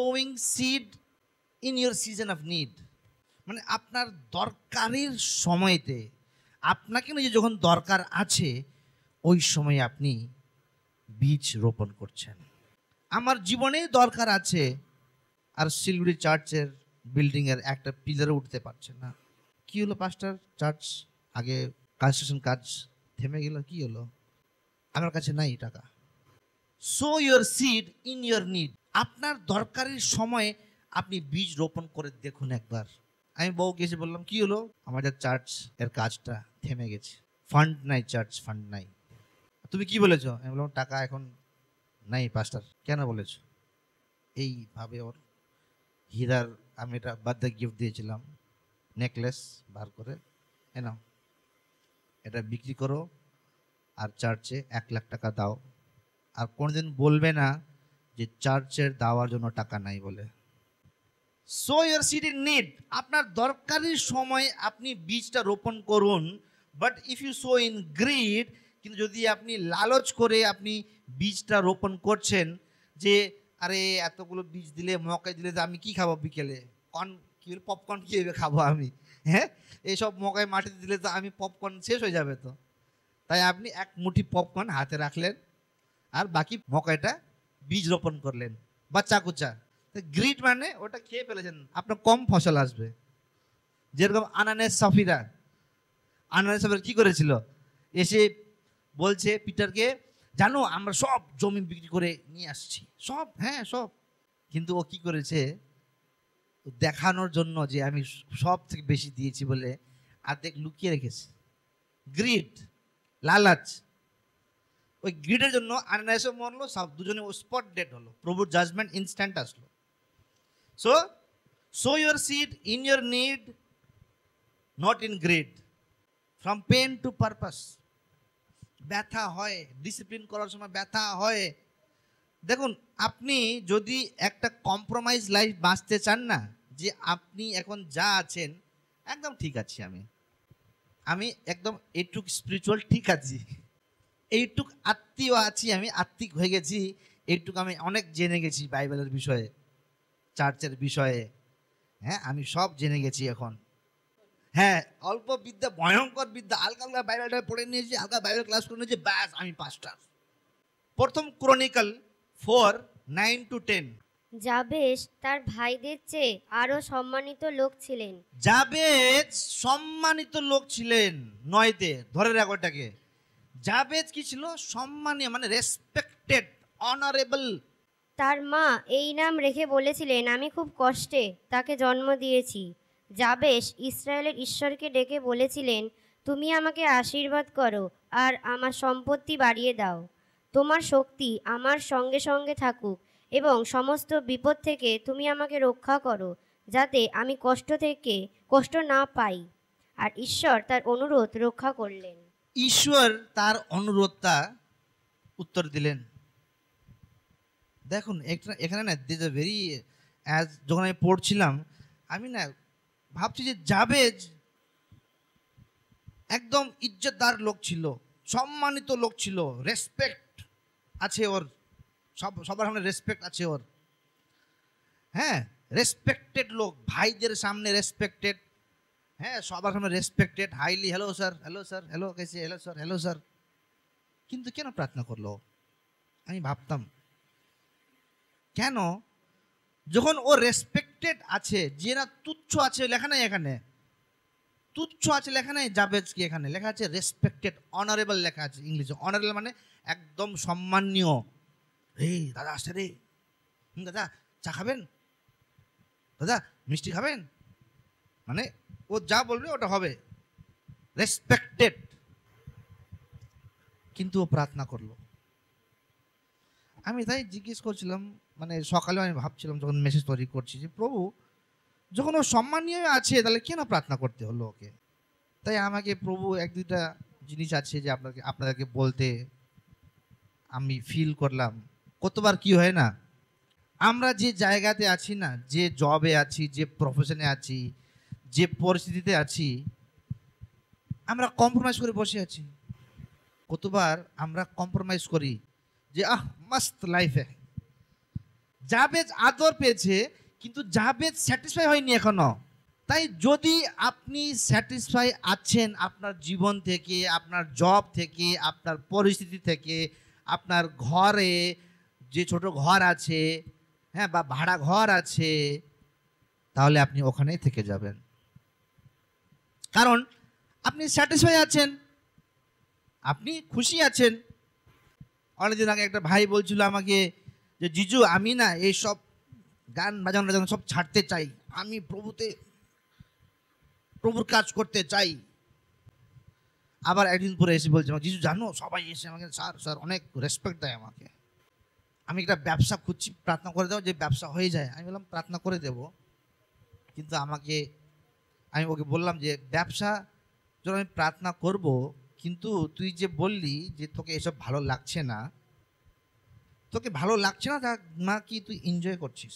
Sewing seed in your season of need, মানে আপনার দরকারের সময়তে আপনাকে না যে যখন দরকার আছে ওই সময় আপনি বীজ রোপণ করছেন। আমার জীবনে দরকার আছে, আর শিলিগুড়ি চার্চের বিল্ডিংয়ের একটা পিলারে উঠতে পারছে না। কি হলো পাস্টার? চার্চ আগে কনস্ট্রাকশন কাজ থেমে গেল, কি হলো? আমার কাছে নাই টাকা। So your seed in your need, আপনার দরকারের সময়ে আপনি বীজ রোপণ করে দেখুন একবার। আমি বউকে এসে বললাম, কি হলো? আমাদের চার্চ এর কাজটা থেমে গেছে, ফান্ড নাই, চার্চ ফান্ড নাই। তুমি কি বলেছো? আমি বললাম টাকা এখন নাই পাস্টার। কেন বলেছো? এইভাবে ওর হীরার আমি এটা বার্থডে গিফট দিয়েছিলাম, নেকলেস বার করে, নাও এটা বিক্রি করো আর চার্চে 1,00,000 টাকা দাও, আর কোনোদিন বলবে না যে চার্চের দেওয়ার জন্য টাকা নাই বলে। So your seed in need, আপনার দরকারের সময় আপনি বীজটা রোপণ করুন। But if you sow in greed, কিন্তু যদি আপনি লালচ করে আপনি বীজটা রোপণ করছেন, যে আরে এতগুলো বীজ দিলে, মকাই দিলে, আমি কি খাবো বিকেলে? কি পপকর্ন কীভাবে খাবো আমি? হ্যাঁ, এইসব মকাই মাটিতে দিলে তো আমি পপকর্ন শেষ হয়ে যাবে তো। তাই আপনি এক মুঠি পপকর্ন হাতে রাখলেন আর বাকি মকাইটা বীজ রোপণ করলেন বা চাকুচা। গ্রিড মানে ওটা খেয়ে ফেলেছেন, আপনার কম ফসল আসবে। যেরকম আনানেস সাফিরা, আনানেস সাফিরা কি করেছিল? এসে বলছে পিটারকে, জানো আমরা সব জমি বিক্রি করে নিয়ে আসছি, সব, হ্যাঁ সব। কিন্তু ও কি করেছে? দেখানোর জন্য যে আমি সব থেকে বেশি দিয়েছি বলে অর্ধেক লুকিয়ে রেখেছে। গ্রিড, লালাচ। ওই গ্রিডের জন্য আনানেসও মরলো, সব দুজনে স্পট ডেড হলো, প্রভুর জাজমেন্ট ইনস্ট্যান্ট আসলো। So so your seed in your need, not in greed. From pain to purpose. ব্যথা হয়, ডিসিপ্লিন করার সময় ব্যথা হয়। দেখুন, আপনি যদি একটা কম্প্রোমাইজ লাইফ বাঁচতে চান না, যে আপনি এখন যা আছেন একদম ঠিক আছি, আমি একদম এইটুক স্পিরিচুয়াল ঠিক আছি, এইটুক আত্মীয় আছি, আমি আত্মিক হয়ে গেছি, এইটুক আমি অনেক জেনে গেছি বাইবেলের বিষয়ে, চার্চের বিষয়ে, হ্যাঁ আমি সব জেনে গেছি এখন। হ্যাঁ, অল্প বিদ্যা ভয়ঙ্কর বিদ্যা, হালকা হালকা বাইবেলটা পড়ে নিয়েছি, হালকা বাইবেল ক্লাস করে নিয়েছি, ব্যাস আমি পাস্টার। প্রথম ক্রনিকল 4:9-10। যাবেশ তার ভাইদের চেয়ে আরো সম্মানিত লোক ছিলেন। যাবেজ সম্মানিত লোক ছিলেন, 9-তে ধরে রাখো এটাকে। যাবেজ কি ছিল? সম্মানীয়, মানে রেসপেক্টেড, অনারেবল। তার মা এই নাম রেখে বলেছিলেন, আমি খুব কষ্টে তাকে জন্ম দিয়েছি। যাবেশ ইসরায়েলের ঈশ্বরকে ডেকে বলেছিলেন, তুমি আমাকে আশীর্বাদ করো আর আমার সম্পত্তি বাড়িয়ে দাও। তোমার শক্তি আমার সঙ্গে সঙ্গে থাকুক এবং সমস্ত বিপদ থেকে তুমি আমাকে রক্ষা করো, যাতে আমি কষ্ট না পাই। আর ঈশ্বর তার অনুরোধ রক্ষা করলেন। ঈশ্বর তার অনুরোধটা উত্তর দিলেন। দেখুন এখানে না, দিস আ ভেরি, যখন আমি পড়ছিলাম আমি না ভাবছি যে যাবেজ একদম ইজ্জতদার লোক ছিল, সম্মানিত লোক ছিল, রেসপেক্ট আছে ওর, সবার সামনে রেসপেক্ট আছে ওর। হ্যাঁ, রেসপেক্টেড লোক, ভাইদের সামনে রেসপেক্টেড, হ্যাঁ সবার সামনে respected, highly, hello sir, hello sir, hello কেসে, হ্যালো স্যার, হ্যালো স্যার। কিন্তু কেন প্রার্থনা করলো? আমি ভাবতাম কেন, যখন ও রেসপেক্টেড আছে, যে না তুচ্ছ আছে লেখা নাই এখানে, তুচ্ছ আছে লেখা নাই যাবেজ কি, এখানে লেখা আছে রেসপেক্টেড, অনারেবল লেখা আছে ইংলিশে। অনারেবল মানে একদম সম্মানীয়। এই দাদা আসছে রে, দাদা চা খাবেন, দাদা মিষ্টি খাবেন, মানে ও যা বলবে ওটা হবে, রেসপেক্টেড। কিন্তু ও প্রার্থনা করলো। আমি তাই জিজ্ঞেস করছিলাম, মানে সকালে আমি ভাবছিলাম যখন মেসেজ তৈরি করছি, যে প্রভু যখন ও সম্মানীয় আছে তাহলে কেন প্রার্থনা করতে হলো ওকে? তাই আমাকে প্রভু এক দুইটা জিনিস আছে যে আপনাদেরকে বলতে আমি ফিল করলাম। কতবার কি হয় না, আমরা যে জায়গাতে আছি না, যে জবে আছি, যে প্রফেশনে আছি, যে পরিস্থিতিতে আছি, আমরা কম্প্রোমাইজ করে বসে আছি। কতবার আমরা কম্প্রোমাইজ করি যে মস্ত লাইফ জাবেজ আদর পেয়েছে, কিন্তু জাবেজ স্যাটিসফাই হয়নি এখনো। তাই যদি আপনি স্যাটিসফাই আছেন আপনার জীবন থেকে, আপনার জব থেকে, আপনার পরিস্থিতি থেকে, আপনার ঘরে যে ছোট ঘর আছে, হ্যাঁ, বা ভাড়া ঘর আছে, তাহলে আপনি ওখানেই থেকে যাবেন। কারণ আপনি স্যাটিসফাই আছেন, আপনি খুশি আছেন। অনেকদিন আগে একটা ভাই বলছিল আমাকে যে জিজু, আমি না এইসব গান বাজানো সব ছাড়তে চাই, আমি প্রভুর কাজ করতে চাই। আবার একদিন পরে এসে বলছে, জিজু জানো, সবাই এসে আমাকে স্যার অনেক রেসপেক্ট দেয় আমাকে, আমি একটা ব্যবসা খুঁজছি, প্রার্থনা করে দাও যে ব্যবসা হয়ে যায়। আমি বললাম প্রার্থনা করে দেব, কিন্তু আমি ওকে বললাম যে ব্যবসা যখন আমি প্রার্থনা করব, কিন্তু তুই যে বললি যে তোকে এসব ভালো লাগছে না, তোকে ভালো লাগছে না কি তুই এনজয় করছিস?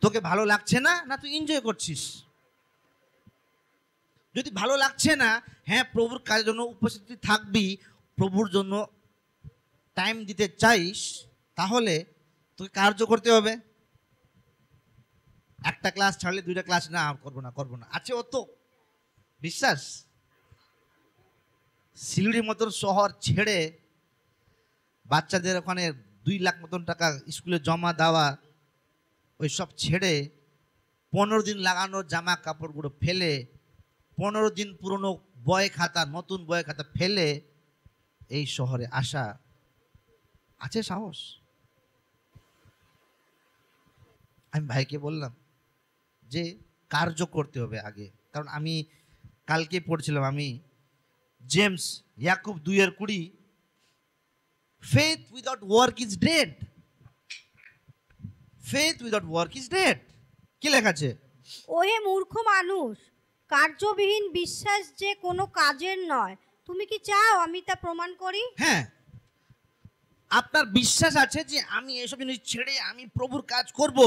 তোকে ভালো লাগছে না তুই এনজয় করছিস? যদি ভালো লাগছে না, হ্যাঁ, প্রভুর কাজের জন্য উপস্থিতি থাকবি, প্রভুর জন্য টাইম দিতে চাইস, তাহলে তোকে কার্য করতে হবে। একটা ক্লাস ছাড়লে দুইটা ক্লাস, না করবো না আছে ও তো বিশ্বাস। শিলিগুড়ির মতন শহর ছেড়ে বাচ্চাদের ওখানে 2 লাখ মতন টাকা স্কুলে জমা দেওয়া, ওই সব ছেড়ে 15 দিন লাগানো জামা কাপড়গুলো ফেলে, 15 দিন পুরনো নতুন বই খাতা ফেলে এই শহরে আসা, আছে সাহস? আমি ভাইকে বললাম যে কার্য করতে হবে আগে। কারণ আমি কালকে পড়ছিলাম, আমি James Yakub 2:20, faith without work is dead. Faith without work is dead. কি লেখা আছে? ওহে মূর্খ মানুষ, কার্যবিহীন বিশ্বাস যে কোনো কাজের নয়। তুমি কি চাও আমি তা প্রমাণ করি? হ্যাঁ, আপনার বিশ্বাস আছে যে আমি এসব জিনিস ছেড়ে আমি প্রভুর কাজ করব,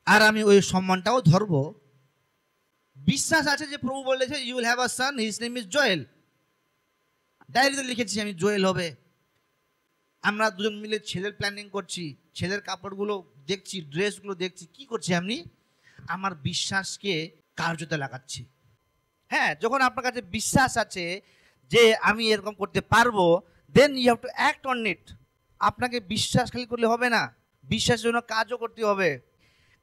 আর আমি ওই সম্মানটাও ধরব। বিশ্বাস আছে যে প্রভু বলেছে you will have a son, his name is Joel. ডায়েরিতে লিখেছি আমি জোয়েল হবে। আমরা দুজন মিলে ছেলের প্ল্যানিং করছি, ছেলের কাপড়গুলো দেখছি, ড্রেসগুলো দেখছি, কি করছি আমি? আমার বিশ্বাসকে কার্যতে লাগাচ্ছি। হ্যাঁ, যখন আপনার কাছে বিশ্বাস আছে যে আমি এরকম করতে পারবো, then you have to act on it. আপনাকে বিশ্বাস খালি করলে হবে না, বিশ্বাসের জন্য কাজও করতে হবে।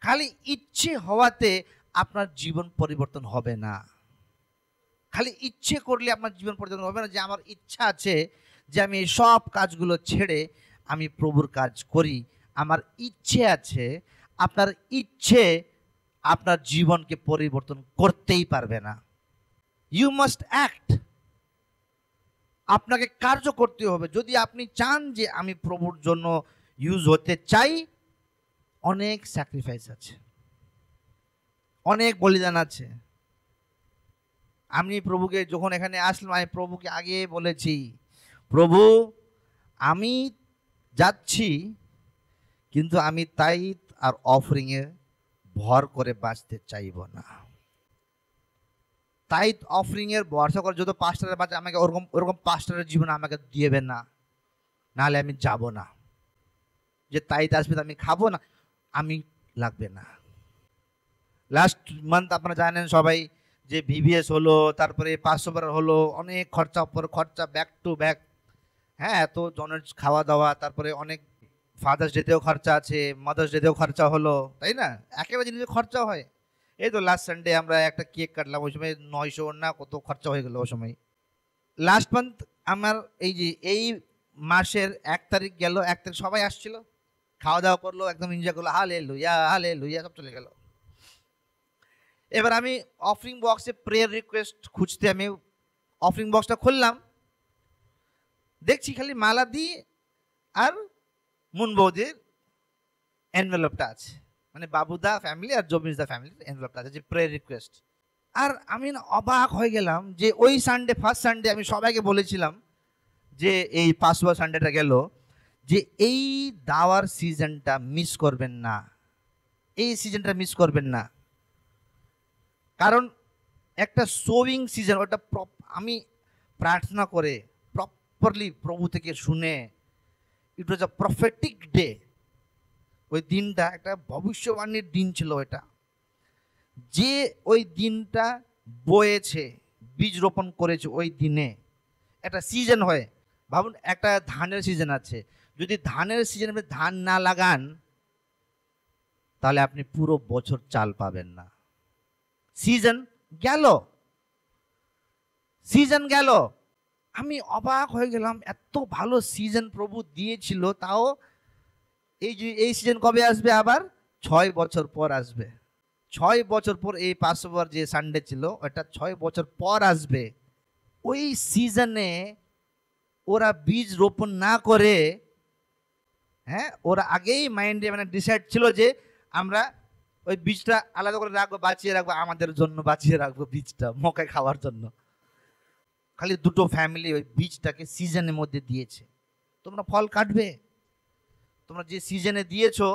খালি ইচ্ছে হওয়াতে আপনার জীবন পরিবর্তন হবে না। খালি ইচ্ছে করলে আপনার জীবন পরিবর্তন হবে না, যে আমার ইচ্ছা আছে যে আমি এই সব কাজগুলো ছেড়ে আমি প্রভুর কাজ করি, আমার ইচ্ছে আছে। আপনার ইচ্ছে আপনার জীবনকে পরিবর্তন করতেই পারবে না। You must act. আপনাকে কার্য করতে হবে। যদি আপনি চান যে আমি প্রভুর জন্য ইউজ হতে চাই, অনেক স্যাক্রিফাইস আছে, অনেক বলিদান আছে। আমি প্রভুকে যখন এখানে আসলাম, আমি প্রভুকে আগে বলেছি, প্রভু আমি যাচ্ছি, কিন্তু আমি তাইত আর অফারিংয়ে ভর করে বাঁচতে চাইব না। তাইত অফারিংয়ের ভরসা করে যত পাস্টারের বাঁচে, আমাকে ওরকম পাস্টারের জীবন আমাকে দিয়েবেন না, নাহলে আমি যাব না। যে তাইত আসবে আমি খাবো না, আমি লাগবে না। লাস্ট মান্থ আপনারা জানেন সবাই যে ভিভিএস হলো, তারপরে 500 হলো, অনেক খরচা উপর খরচা, ব্যাক টু ব্যাক। হ্যাঁ, এত জনের খাওয়া দাওয়া, তারপরে অনেক ফাদার্স ডেতেও খরচা আছে, মাদার্স ডেতেও খরচা হলো, তাই না? একেবারে জিনিসের খরচা হয়। এই তো লাস্ট সানডে আমরা একটা কেক কাটলাম, ওই সময় 900 না কত খরচা হয়ে গেল ওই সময়। লাস্ট মান্থ আমার এই মাসের 1 তারিখ গেল, 1 তারিখ সবাই আসছিল, খাওয়া দাওয়া করলো, একদম এনজয় করলো, হালেলুয়া সব চলে গেল। এবার আমি অফারিং বক্সে প্রেয়ার রিকোয়েস্ট খুঁজতে আমি অফারিং বক্সটা খুললাম, দেখছি খালি মালাদি আর মুন বৌদির এনভেলপটা আছে, মানে বাবুদা ফ্যামিলি আর জমিজ দা ফ্যামিলির এনভেলপটা আছে, যে প্রেয়ার রিকোয়েস্ট। আর আমি অবাক হয়ে গেলাম যে ওই সানডে, ফার্স্ট সানডে আমি সবাইকে বলেছিলাম যে এই পাসওয়ার সানডেটা গেল, যে এই দাওয়ার সিজনটা মিস করবেন না, এই সিজনটা মিস করবেন না। কারণ একটা সোয়িং সিজন, ওটা আমি প্রার্থনা করে প্রপারলি প্রভু থেকে শুনে ইট ওয়াজ আ প্রফেটিক ডে। ওই দিনটা একটা ভবিষ্যবাণীর দিন ছিল। এটা যে ওই দিনটা বয়েছে, বীজ রোপণ করেছে, ওই দিনে একটা সিজন হয়। ভাবুন, একটা ধানের সিজন আছে, যদি ধানের সিজনে আপনি ধান না লাগান তাহলে আপনি পুরো বছর চাল পাবেন না। সিজন গেল, সিজন গেল। আমি অবাক হয়ে গেলাম, এত ভালো সিজন প্রভু দিয়েছিল, তাও এই সিজন কবে আসবে? আবার 6 বছর পর আসবে। 6 বছর পর এই পাসওভার যে সানডে ছিল ওটা 6 বছর পর আসবে। ওই সিজনে ওরা বীজ রোপণ না করে, হ্যাঁ, ওরা আগেই মাইন্ডে মানে ডিসাইড ছিল যে আমরা ওই বীজটা আলাদা করে রাখবো, বাঁচিয়ে রাখবো, আমাদের জন্য বাঁচিয়ে রাখবো বীজটা মকাই খাওয়ার জন্য। খালি 2টো ফ্যামিলি ওই বীজটাকে সিজনের মধ্যে দিয়েছে। তোমরা ফল কাটবে, তোমরা যে সিজনে দিয়েছো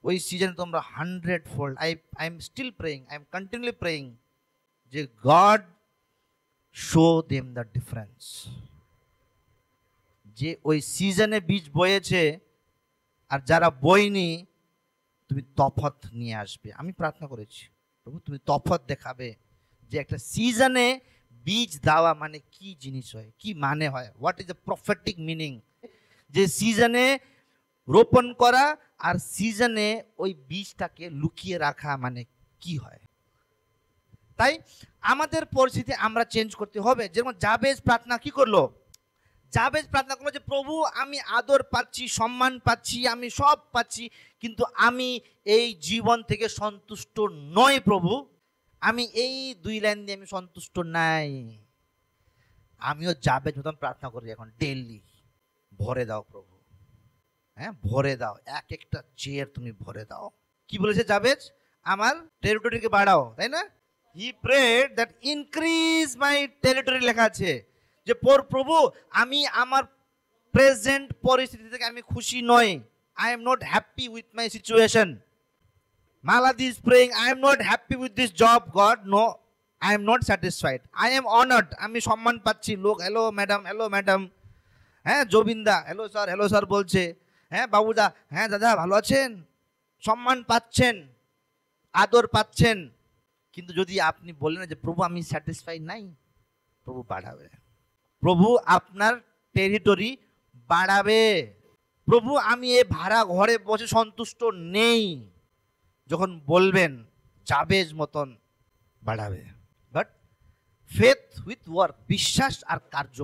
ওই সিজনে তোমরা 100-fold। I am still praying, I am continuously praying যে God show them the difference. যে ওই সিজনে বীজ বয়েছে আর যারা বইনি, তুমি তফাৎ নিয়ে আসবে। আমি প্রার্থনা করেছি, প্রভু তুমি তফাৎ দেখাবে যে একটা সিজনে বীজ দেওয়া মানে কি জিনিস হয়, কি মানে হয়, what is the prophetic meaning. যে সিজনে রোপণ করা আর সিজনে ওই বীজটাকে লুকিয়ে রাখা মানে কি হয়। তাই আমাদের পরিস্থিতি আমরা চেঞ্জ করতে হবে। যেমন জাবেজ প্রার্থনা কি করলো? জাবেজ প্রার্থনা করলো যে প্রভু আমি আদর পাচ্ছি, সম্মান পাচ্ছি, আমি সব পাচ্ছি, কিন্তু আমি এই জীবন থেকে সন্তুষ্ট নই প্রভু। আমি এই 2 লাইন দিয়ে আমি সন্তুষ্ট নাই। আমিও জাবেজ মতন প্রার্থনা করি এখন ডেইলি, ভরে দাও প্রভু, হ্যাঁ ভরে দাও, এক একটা চেয়ার তুমি ভরে দাও। কি বলেছে জাবেজ? আমার টেরিটরিকে বাড়াও, তাই না? He prayed that increase my territory, লেখা আছে যে প্রভু আমি আমার প্রেজেন্ট পরিস্থিতি থেকে আমি খুশি নই। I am not happy with my situation. Maladi is praying, I am not happy with this job, God. No, I am not satisfied. I am honored. আমি সম্মান পাচ্ছি, লোক হ্যালো ম্যাডাম, হ্যালো ম্যাডাম, হ্যাঁ জবিন্দা হ্যালো স্যার বলছে, হ্যাঁ বাবুদা, হ্যাঁ দাদা ভালো আছেন, সম্মান পাচ্ছেন, আদর পাচ্ছেন। কিন্তু যদি আপনি বলেন যে প্রভু আমি স্যাটিসফাই নাই, প্রভু বাড়াবে। প্রভু আপনার টেরিটরি বাড়াবে। প্রভু আমি এ ভাড়া ঘরে বসে সন্তুষ্ট নেই, যখন বলবেন জাবেজ মতন বাড়াবে। বাট ফেথ উইথ ওয়ার্ক, বিশ্বাস আর কার্য।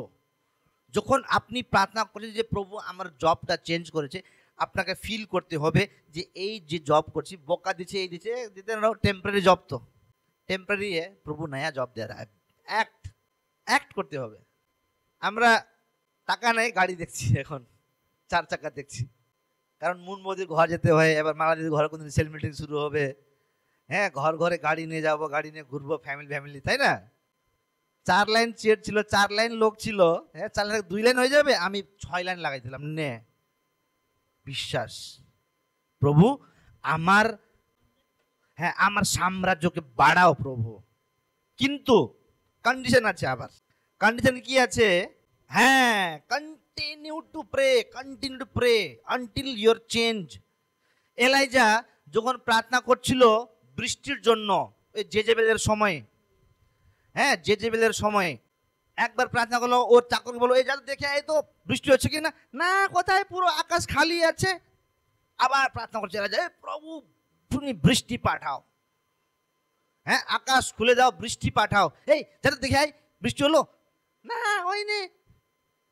যখন আপনি প্রার্থনা করেন যে প্রভু আমার জবটা চেঞ্জ করেছে, আপনাকে ফিল করতে হবে যে এই যে জব করছি, বকা দিচ্ছে, এই দিচ্ছে, টেম্পোরারি জব, তো টেম্পোরারি প্রভু নয়া জব দে রা হ্যায়। অ্যাক্ট করতে হবে। আমরা টাকা নেই, গাড়ি দেখছি এখন 4 চাকা দেখছি, কারণ মুন মোদির ঘর যেতে হয়, এবার মালাদির ঘরে কোনদিন সেল মিটিং শুরু হবে, হ্যাঁ ঘর ঘরে গাড়ি নিয়ে যাবো, গাড়ি নিয়ে ঘুরবো, ফ্যামিলি, তাই না? 4 লাইন চেয়ার ছিল, 4 লাইন লোক ছিল, হ্যাঁ 4 লাইন 2 লাইন হয়ে যাবে, আমি 6 লাইন লাগাইছিলাম। নে বিশ্বাস, প্রভু আমার, হ্যাঁ আমার সাম্রাজ্যকে বাড়াও প্রভু, কিন্তু কন্ডিশন আছে। আবার কন্ডিশন কি আছে? হ্যাঁ continue to pray until your change. ELISA যখন প্রার্থনা করছিল বৃষ্টির জন্য, ওই জেজেবেলের সময়, হ্যাঁ জেজেবেলের সময় একবার প্রার্থনা করলো, ওর চাকরকে বলো এই যা দেখে এই তো বৃষ্টি হচ্ছে কি না, না কোথায়, পুরো আকাশ খালি আছে। আবার প্রার্থনা করছে এলাইজা, প্রভু তুমি বৃষ্টি পাঠাও, হ্যাঁ আকাশ খুলে দাও, বৃষ্টি পাঠাও, এই যাতে দেখে বৃষ্টি হলো না, হয়নি।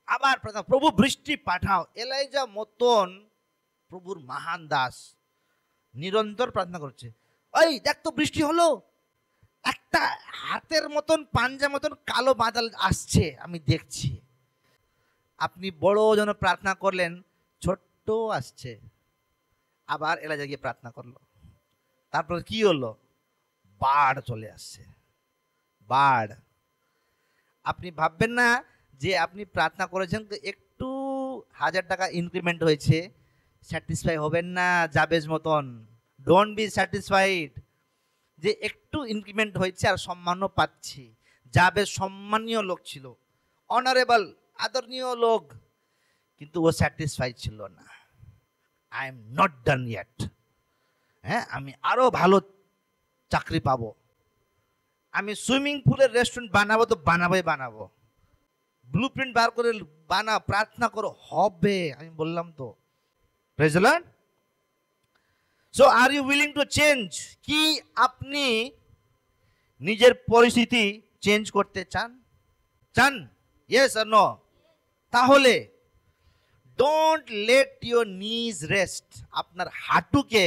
আবার প্রার্থনা, প্রভু বৃষ্টি পাঠাও। এলাইজা মতন প্রভুর মহান দাস নিরন্তর প্রার্থনা করছে, ওই দেখ তো বৃষ্টি হলো, একটা হাতের মতন পাঞ্জা মতন কালো বাদল আসছে, আমি দেখছি। আপনি বড় যেন প্রার্থনা করলেন, ছোট্ট আসছে। আবার এলাইজা গিয়ে প্রার্থনা করলো, তারপর কি হলো? বাড় চলে আসছে, বাড়। আপনি ভাববেন না যে আপনি প্রার্থনা করেছেন তো একটু 1000 টাকা ইনক্রিমেন্ট হয়েছে, স্যাটিসফাই হবেন না জাবেজ মতন। ডোন্ট বি স্যাটিসফাইড যে একটু ইনক্রিমেন্ট হয়েছে আর সম্মানও পাচ্ছি। জাবেজ সম্মানীয় লোক ছিল, অনারেবল, আদরণীয় লোক, কিন্তু ও স্যাটিসফাইড ছিল না। I am not done yet. হ্যাঁ, আমি আরো ভালো চাকরি পাবো, আমি সুইমিং পুলের রেস্টুরেন্ট বানাবো তো বানাবো, ব্লু প্রিন্ট বার করে প্রার্থনা করো, হবে। আমি বললাম তো, praise the lord. So are you willing to change? কি আপনি নিজের পরিস্থিতি চেঞ্জ করতে চান? ইয়েস আর নো? তাহলে don't let your knees rest. আপনার হাঁটুকে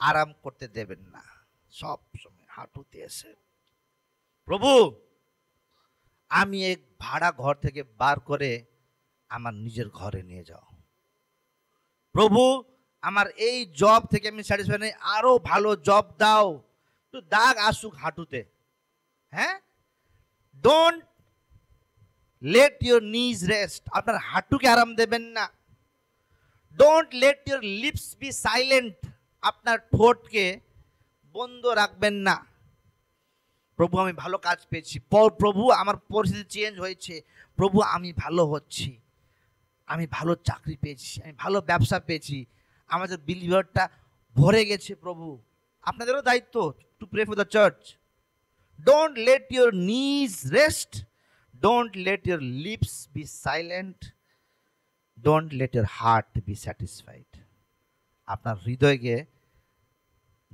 আরাম করতে দেবেন না। সব সময় হাঁটুতে এসে, প্রভু আমি এক ভাড়া ঘর থেকে বার করে আমার নিজের ঘরে নিয়ে যাও। প্রভু আমার এই জব থেকে আমি স্যাটিসফাই নেই, আরো ভালো জব দাও। তো দাগ আসুক হাঁটুতে। হ্যাঁ, don't let your knees rest. আপনার হাঁটুকে আরাম দেবেন না। Don't let your lips be silent. আপনার ঠোঁটকে বন্ধ রাখবেন না। প্রভু আমি ভালো কাজ পেয়েছি, প্রভু আমার পরিস্থিতি চেঞ্জ হয়েছে, প্রভু আমি ভালো হচ্ছি, আমি ভালো চাকরি পেয়েছি, আমি ভালো ব্যবসা পেয়েছি, আমাদের বিলিভারটা ভরে গেছে। প্রভু আপনাদেরও দায়িত্ব to pray for the church. Don't let your knees rest, don't let your lips be silent, don't let your heart be satisfied. আপনার হৃদয়কে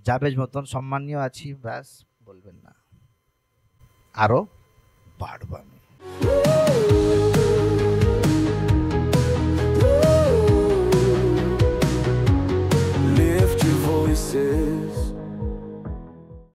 জাবেজ মতন সম্মানীয় আছি ব্যাস বলবেন না, আরো বাড়বো আমি।